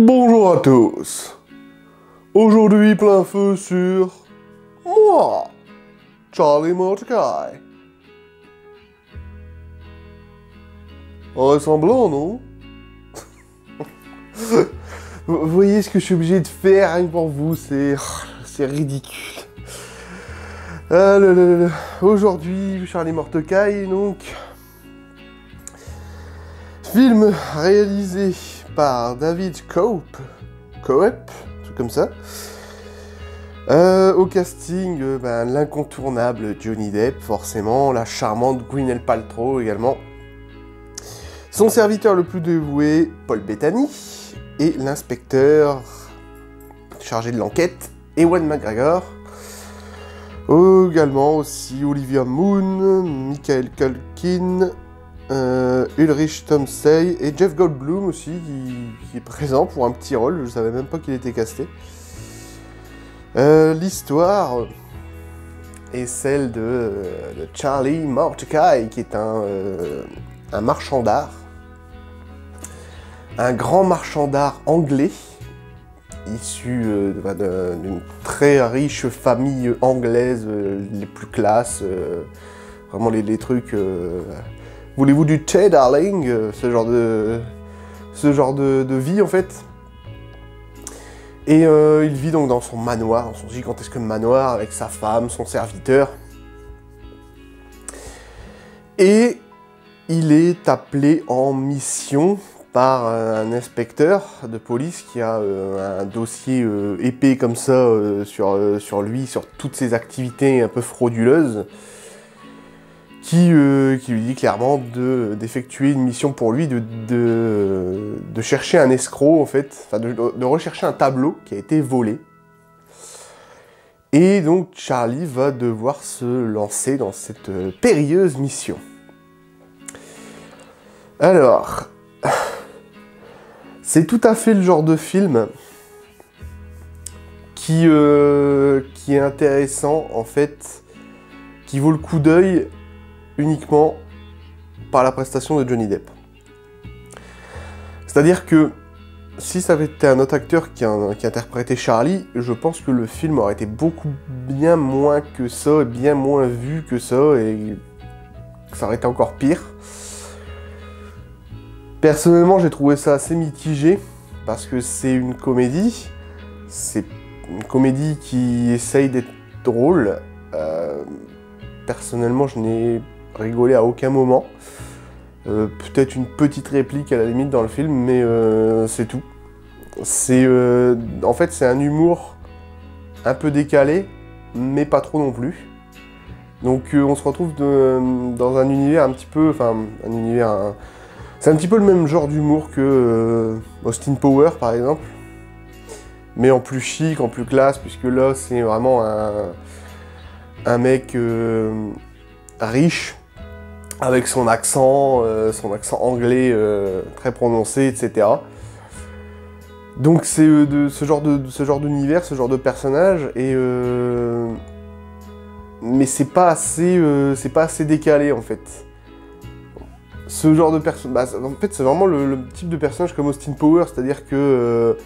Bonjour à tous. Aujourd'hui, plein feu sur moi, Charlie Mordecai. Ressemblant, non? Vous voyez ce que je suis obligé de faire rien que pour vous, c'est ridicule. Aujourd'hui, Charlie Mordecai, donc, film réalisé par David Cope, un truc comme ça. Au casting, l'incontournable Johnny Depp, forcément, la charmante Gwyneth Paltrow également. Son serviteur le plus dévoué, Paul Bettany, et l'inspecteur chargé de l'enquête, Ewan McGregor. Également aussi Olivia Munn, Michael Culkin, Ulrich Tomsey et Jeff Goldblum aussi qui est présent pour un petit rôle, je savais même pas qu'il était casté. L'histoire est celle de Charlie Mordecai, qui est un marchand d'art, un grand marchand d'art anglais, issu d'une très riche famille anglaise, les plus classes, vraiment les trucs... Voulez-vous du thé, darling? Ce genre de vie, en fait. Et il vit donc dans son manoir, dans son gigantesque manoir, avec sa femme, son serviteur. Et il est appelé en mission par un inspecteur de police qui a un dossier épais comme ça sur lui, sur toutes ses activités un peu frauduleuses. Qui lui dit clairement d'effectuer une mission pour lui, de chercher un escroc en fait, enfin de rechercher un tableau qui a été volé. Et donc Charlie va devoir se lancer dans cette périlleuse mission. Alors, c'est tout à fait le genre de film qui est intéressant en fait, qui vaut le coup d'œil uniquement par la prestation de Johnny Depp. C'est-à-dire que si ça avait été un autre acteur qui interprétait Charlie, je pense que le film aurait été bien moins que ça, et bien moins vu que ça, et ça aurait été encore pire. Personnellement, j'ai trouvé ça assez mitigé, parce que c'est une comédie qui essaye d'être drôle. Personnellement, je n'ai rigolé à aucun moment. Peut-être une petite réplique à la limite dans le film, mais c'est tout. En fait, c'est un humour un peu décalé, mais pas trop non plus. Donc on se retrouve dans un univers un petit peu... Enfin, c'est un petit peu le même genre d'humour que Austin Powers, par exemple. Mais en plus chic, en plus classe, puisque là, c'est vraiment un mec riche, avec son accent anglais très prononcé, etc. Donc c'est ce genre d'univers, ce genre de personnage, mais c'est pas assez décalé en fait. Ce genre de personnage, en fait c'est vraiment le type de personnage comme Austin Powers, c'est-à-dire que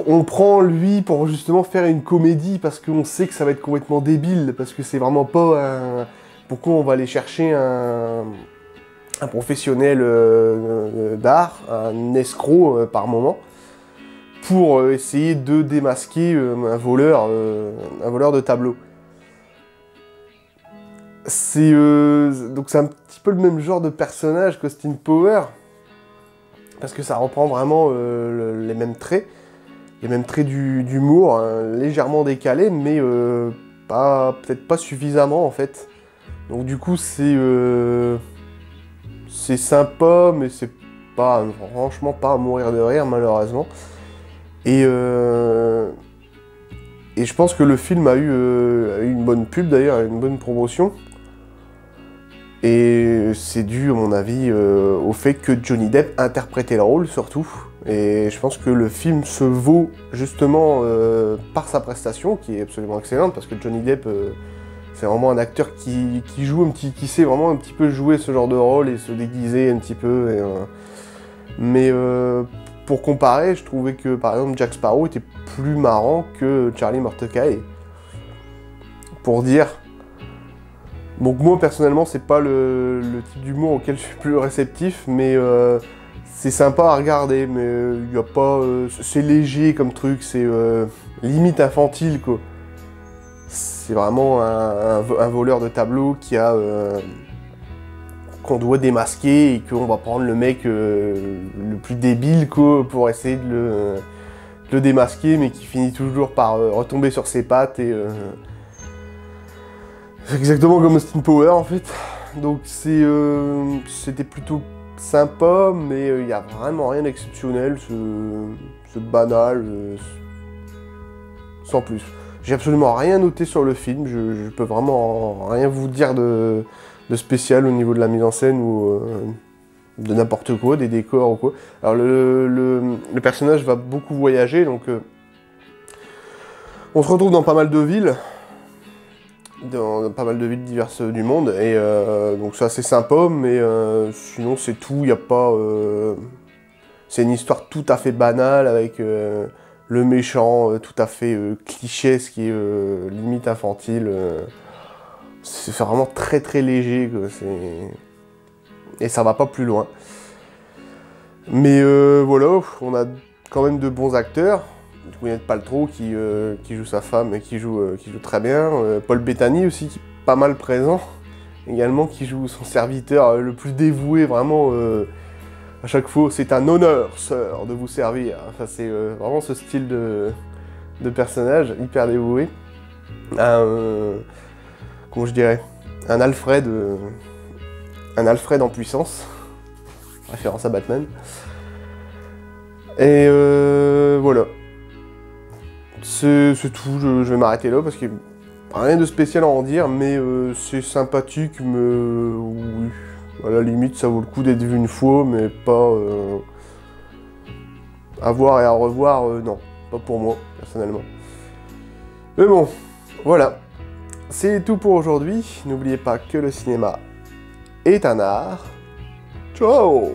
on prend lui pour justement faire une comédie parce qu'on sait que ça va être complètement débile, parce que c'est vraiment pas un... Pourquoi on va aller chercher un professionnel d'art, un escroc par moment, pour essayer de démasquer un voleur de tableau. Donc c'est un petit peu le même genre de personnage qu'Austin Powers, parce que ça reprend vraiment les mêmes traits d'humour, légèrement décalés, mais peut-être pas suffisamment en fait. Donc du coup c'est sympa, mais c'est pas franchement pas à mourir de rire malheureusement. Et je pense que le film a eu une bonne pub d'ailleurs, une bonne promotion. Et c'est dû, à mon avis, au fait que Johnny Depp interprétait le rôle, surtout. Et je pense que le film se vaut, justement, par sa prestation, qui est absolument excellente, parce que Johnny Depp, c'est vraiment un acteur qui sait vraiment un petit peu jouer ce genre de rôle, et se déguiser un petit peu, Mais pour comparer, je trouvais que par exemple Jack Sparrow était plus marrant que Charlie Mordecai. Pour dire. Donc moi personnellement c'est pas le type d'humour auquel je suis plus réceptif, mais c'est sympa à regarder, mais il y a pas. C'est léger comme truc, c'est limite infantile quoi. C'est vraiment un voleur de tableau qui a qu'on doit démasquer et qu'on va prendre le mec le plus débile quoi, pour essayer de le démasquer, mais qui finit toujours par retomber sur ses pattes et c'est exactement comme Austin Power en fait. Donc c'était plutôt sympa, mais il n'y a vraiment rien d'exceptionnel, c'est banal, sans plus. J'ai absolument rien noté sur le film, je peux vraiment rien vous dire de spécial au niveau de la mise en scène ou de n'importe quoi, des décors ou quoi. Alors le personnage va beaucoup voyager, donc on se retrouve dans pas mal de villes, dans pas mal de villes diverses du monde, et donc c'est assez sympa, mais sinon c'est tout, il n'y a pas... c'est une histoire tout à fait banale, avec le méchant tout à fait cliché, ce qui est limite infantile. C'est vraiment très très léger, quoi. Et ça va pas plus loin. Mais voilà, on a quand même de bons acteurs. Gwyneth Paltrow qui joue sa femme et qui joue très bien. Paul Bettany aussi, qui est pas mal présent. Également, qui joue son serviteur le plus dévoué, vraiment. À chaque fois, c'est un honneur, sœur, de vous servir. Enfin, c'est vraiment ce style de personnage, hyper dévoué. Comment je dirais, un Alfred en puissance, référence à Batman. Et voilà, c'est tout, je vais m'arrêter là parce qu'il n'y a rien de spécial à en dire, mais c'est sympathique, mais oui, à la limite ça vaut le coup d'être vu une fois, mais pas à voir et à revoir, non, pas pour moi, personnellement. Mais bon, voilà. C'est tout pour aujourd'hui. N'oubliez pas que le cinéma est un art. Ciao!